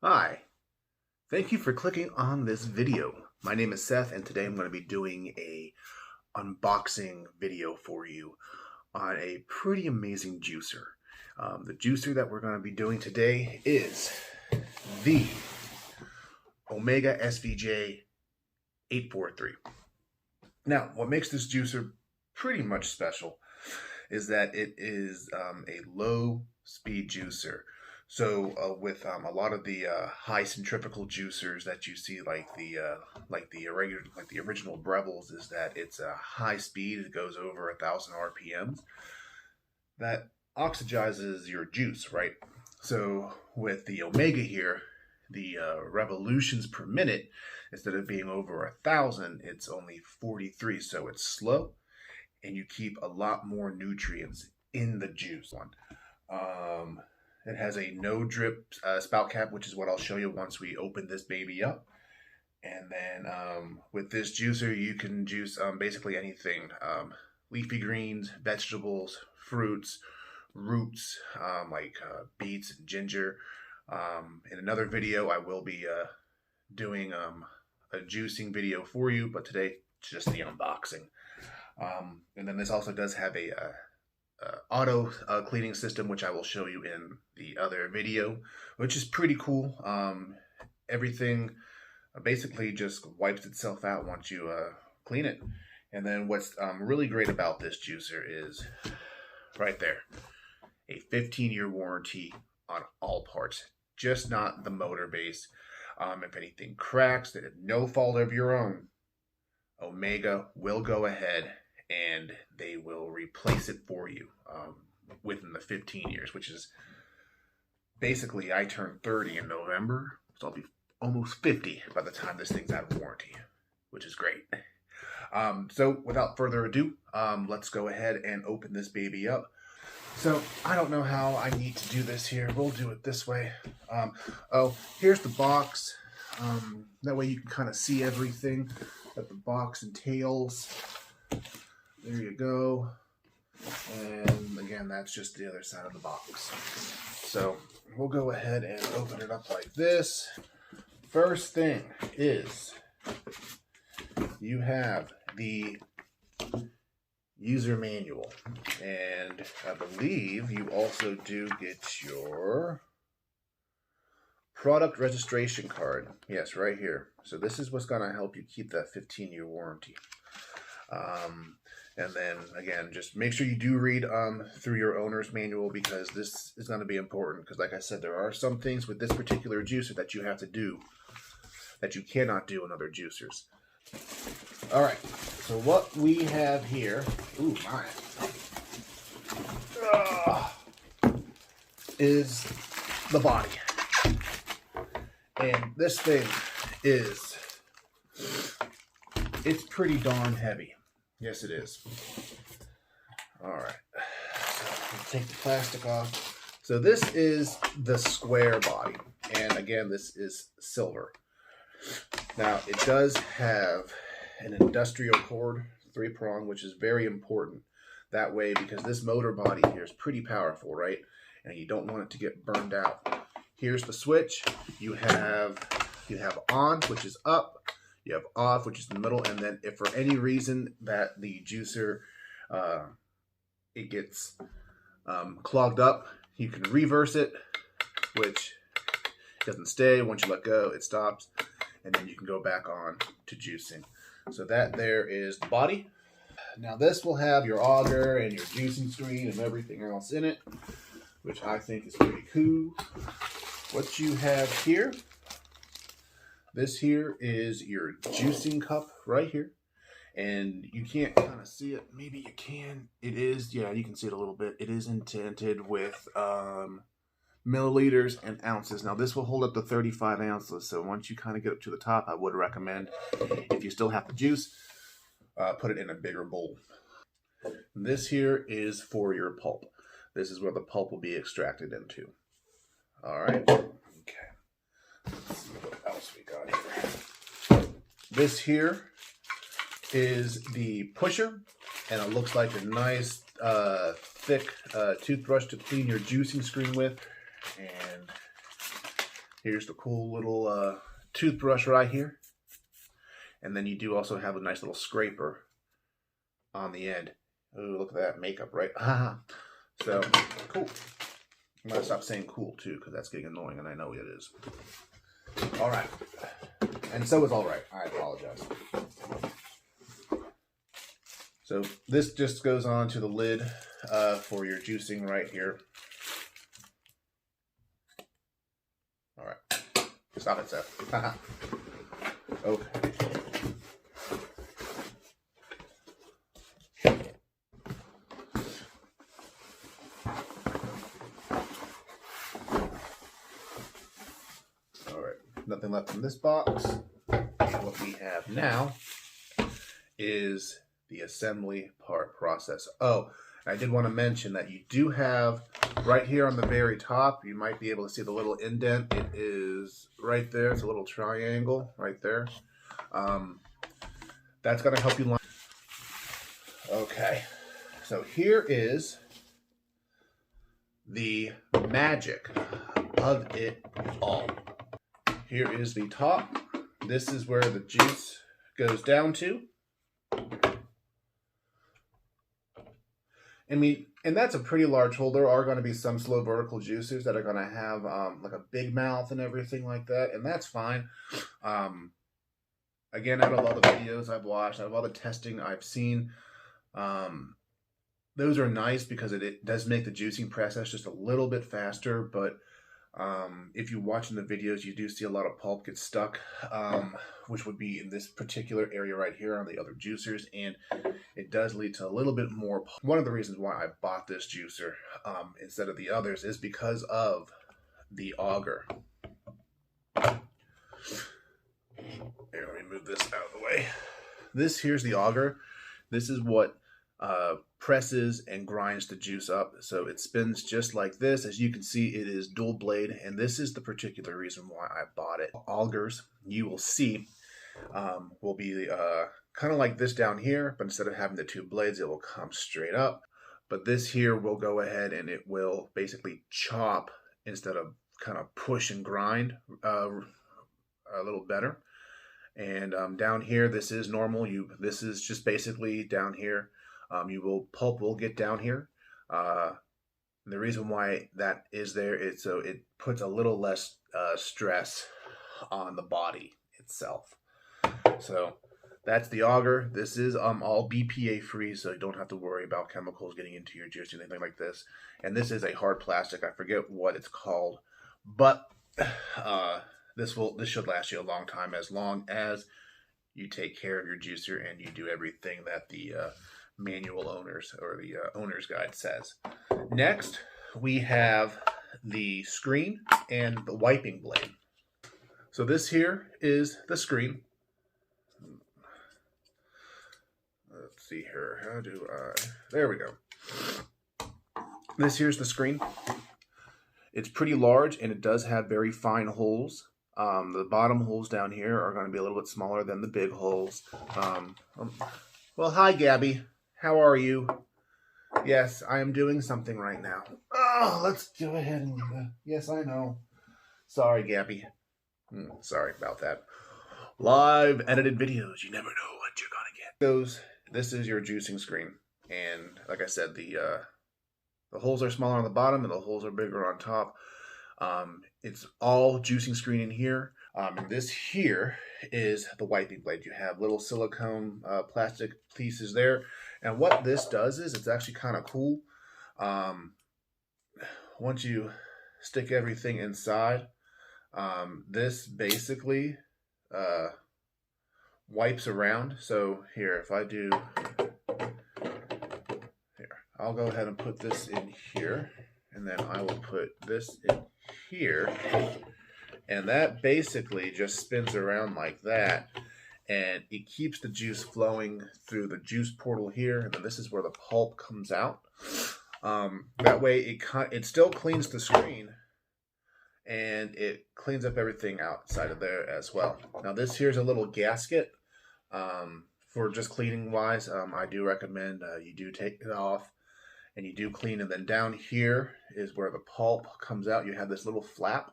Hi, thank you for clicking on this video. My name is Seth and today I'm going to be doing a unboxing video for you on a pretty amazing juicer. The juicer that we're going to be doing today is the Omega VSJ843. Now, what makes this juicer pretty much special is that it is a low speed juicer. So with a lot of the high centrifugal juicers that you see, like the original Breville's, is that it's a high speed. It goes over 1,000 RPMs. That oxidizes your juice, right? So with the Omega here, the revolutions per minute, instead of being over 1,000, it's only 43. So it's slow, and you keep a lot more nutrients in the juice. It has a no drip spout cap, which is what I'll show you once we open this baby up. And then with this juicer, you can juice basically anything. Leafy greens, vegetables, fruits, roots, like beets and ginger. In another video, I will be doing a juicing video for you, but today, just the unboxing. And then this also does have a auto cleaning system, which I will show you in the other video, which is pretty cool. Everything basically just wipes itself out once you clean it. And then what's really great about this juicer is right there, a 15-year warranty on all parts, just not the motor base. If anything cracks, that is no fault of your own, Omega will go ahead and they will replace it for you within the 15 years, which is basically, I turned 30 in November, so I'll be almost 50 by the time this thing's out of warranty, which is great. So without further ado, let's go ahead and open this baby up. So I don't know how I need to do this here. We'll do it this way. Oh, here's the box. That way you can kind of see everything that the box entails. There you go. And again, that's just the other side of the box. So we'll go ahead and open it up like this. First thing is you have the user manual. And I believe you also do get your product registration card. Yes, right here. So this is what's going to help you keep that 15-year warranty. And then again, just make sure you do read through your owner's manual, because this is going to be important. Because like I said, there are some things with this particular juicer that you have to do that you cannot do in other juicers. All right, so what we have here, is the body. And this thing it's pretty darn heavy. Yes, it is. All right, so we'll take the plastic off. So this is the square body, and again, this is silver. Now, it does have an industrial cord, 3-prong, which is very important. That way, because this motor body here is pretty powerful, right? And you don't want it to get burned out. Here's the switch. You have on, which is up. You have off, which is in the middle, and then if for any reason that the juicer it gets clogged up, you can reverse it, which doesn't stay. Once you let go, it stops, and then you can go back on to juicing. So that there is the body. Now this will have your auger and your juicing screen and everything else in it, which I think is pretty cool. What you have here, this here is your juicing cup right here. And you can't kind of see it. Maybe you can. It is, yeah, you can see it a little bit. It is indented with milliliters and ounces. Now this will hold up to 35 ounces. So once you kind of get up to the top, I would recommend, if you still have the juice, put it in a bigger bowl. This here is for your pulp. This is where the pulp will be extracted into. All right. Okay. Let's see what else we got here. This here is the pusher, and it looks like a nice thick toothbrush to clean your juicing screen with. And Here's the cool little toothbrush right here. And then you do also have a nice little scraper on the end. Ooh, look at that makeup, right? So, cool. I'm going to stop saying cool, too, because that's getting annoying, and I know it is. All right. And so is all right. I apologize. So this just goes on to the lid for your juicing right here. All right. Stop it, Seth. Okay. All right. Nothing left in this box. What we have now is the assembly part process. Oh, I did want to mention that you do have right here on the very top, you might be able to see the little indent. It is right there. It's a little triangle right there. That's going to help you line. Okay, so here is the magic of it all. Here is the top. This is where the juice goes down to. And that's a pretty large hole. There are going to be some slow vertical juicers that are going to have like a big mouth and everything like that, and that's fine. Again, out of all the videos I've watched, out of all the testing I've seen, those are nice because it does make the juicing process just a little bit faster, but if you're watching the videos, you do see a lot of pulp get stuck, which would be in this particular area right here on the other juicers, and it does lead to a little bit more pulp. One of the reasons why I bought this juicer instead of the others is because of the auger. Here, let me move this out of the way. Here's the auger. This is what presses and grinds the juice up, so it spins just like this. As you can see, it is dual blade, and this is the particular reason why I bought it. Augers, you will see, will be kind of like this down here, but instead of having the two blades, it will come straight up. But this here will go ahead and it will basically chop instead of kind of push and grind a little better. And down here, this is normal. This is just basically down here. Pulp will get down here. The reason why that is there is so it puts a little less stress on the body itself. So that's the auger. This is all BPA free, so you don't have to worry about chemicals getting into your juice or anything like this. And this is a hard plastic. I forget what it's called, but this should last you a long time, as long as you take care of your juicer and you do everything that the manual owners or the owner's guide says. Next, we have the screen and the wiping blade. So this here is the screen. Let's see here. How do I? There we go. This here's the screen. It's pretty large, and it does have very fine holes. The bottom holes down here are going to be a little bit smaller than the big holes. Well, hi, Gabby. How are you? Yes, I am doing something right now. Oh, let's go ahead and... yes, I know. Sorry, Gabby. Sorry about that. Live edited videos. You never know what you're going to get. This is your juicing screen. And like I said, the holes are smaller on the bottom and the holes are bigger on top. It's all juicing screen in here. This here is the wiping blade. You have little silicone plastic pieces there. And what this does is it's actually kind of cool. Once you stick everything inside, this basically wipes around. So here, if I do, here, I'll go ahead and put this in here, and then I will put this in here, and that basically just spins around like that, and it keeps the juice flowing through the juice portal here, and then this is where the pulp comes out. That way it still cleans the screen, and it cleans up everything outside of there as well. Now this here's a little gasket. For just cleaning wise, I do recommend you do take it off and you do clean. And then down here is where the pulp comes out. You have this little flap.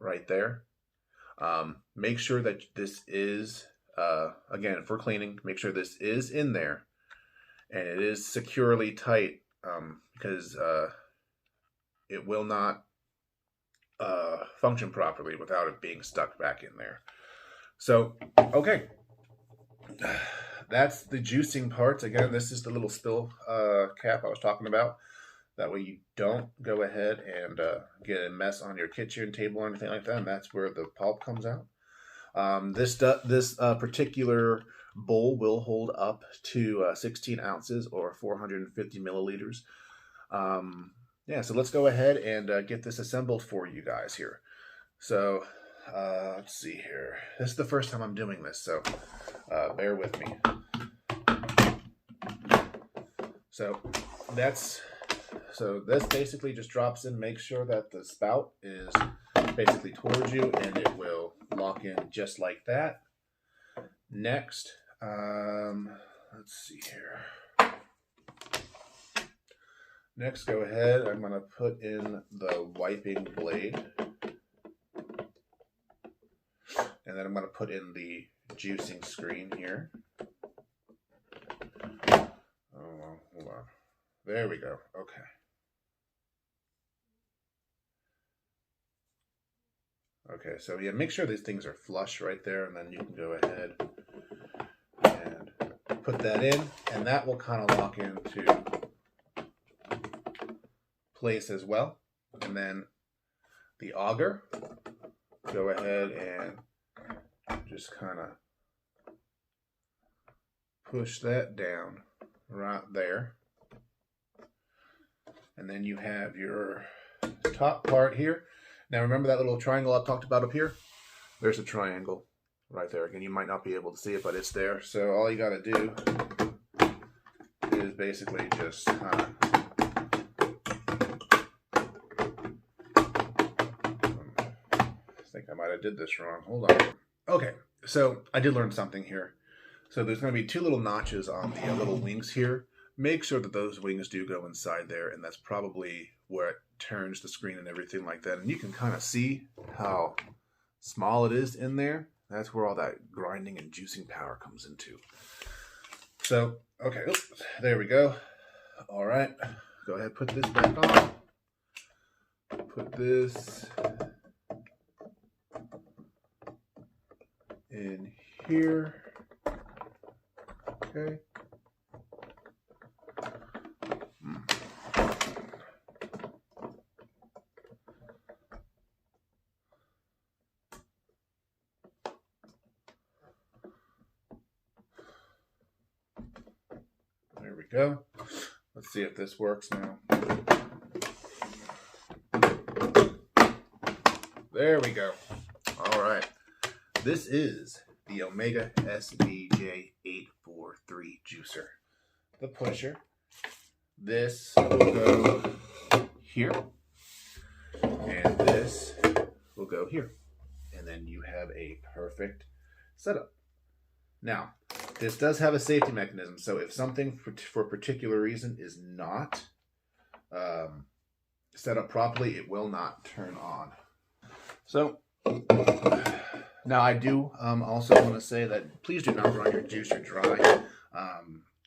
right there. Make sure that this is, again, for cleaning, make sure this is in there and it is securely tight, because it will not function properly without it being stuck back in there. So, okay. That's the juicing parts. Again, this is the little spill cap I was talking about. That way you don't go ahead and get a mess on your kitchen table or anything like that. And that's where the pulp comes out. This particular bowl will hold up to 16 ounces or 450 milliliters. Yeah, so let's go ahead and get this assembled for you guys here. So let's see here. This is the first time I'm doing this, so bear with me. So this basically just drops in. Make sure that the spout is basically towards you, and it will lock in just like that. Next, let's see here. Next, go ahead. I'm going to put in the wiping blade, and then I'm going to put in the juicing screen here. Oh, hold on. There we go. Okay. Okay, so yeah, make sure these things are flush right there, and then you can go ahead and put that in, and that will kind of lock into place as well. And then the auger, go ahead and just kind of push that down right there. And then you have your top part here. Now remember that little triangle I talked about up here? There's a triangle right there. Again, you might not be able to see it, but it's there. So all you got to do is basically just kind of I think I might have did this wrong. Hold on. Okay, so I did learn something here. So there's going to be two little notches on the little wings here. Make sure that those wings do go inside there, and that's probably where it turns the screen and everything like that. And you can kind of see how small it is in there. That's where all that grinding and juicing power comes into. So, okay, there we go. All right, go ahead, put this back on. Put this in here. Okay. There we go. Let's see if this works now. There we go. All right. This is the Omega VSJ843 juicer. The pusher. This will go here. And this will go here. And then you have a perfect setup. Now, this does have a safety mechanism, so if something for a particular reason is not set up properly, it will not turn on. So, now I do also want to say that please do not run your juicer dry.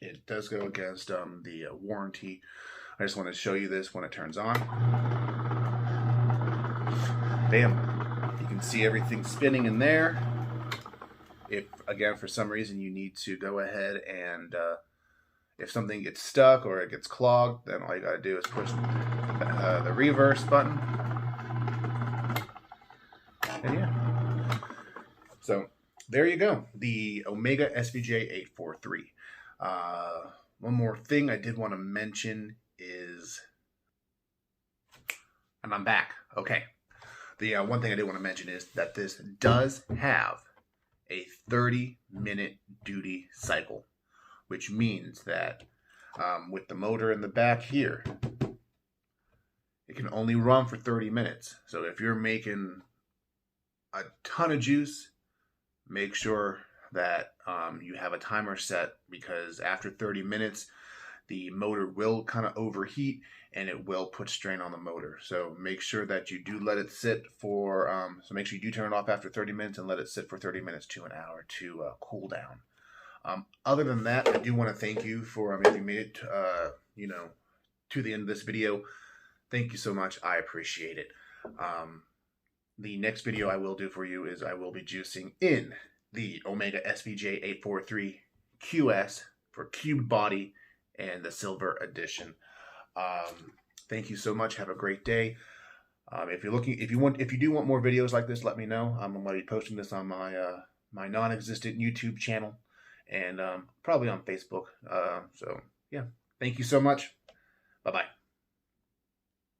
It does go against the warranty. I just want to show you this when it turns on. Bam! You can see everything spinning in there. If, again, for some reason you need to go ahead and if something gets stuck or it gets clogged, then all you got to do is push the reverse button. And yeah. So there you go. The Omega SVJ843. One more thing I did want to mention is, and I'm back. Okay. The one thing I did want to mention is that this does have a 30-minute duty cycle, which means that with the motor in the back here, it can only run for 30 minutes. So if you're making a ton of juice, make sure that you have a timer set, because after 30 minutes, the motor will kind of overheat and it will put strain on the motor. So make sure that you do let it sit for, so make sure you do turn it off after 30 minutes and let it sit for 30 minutes to an hour to cool down. Other than that, I do want to thank you for, if you made it, to the end of this video. Thank you so much. I appreciate it. The next video I will do for you is I will be juicing in the Omega VSJ843QS for cube body and the silver edition. Thank you so much. Have a great day. If you do want more videos like this, let me know. I'm going to be posting this on my non-existent YouTube channel and probably on Facebook. So yeah, thank you so much. Bye-bye.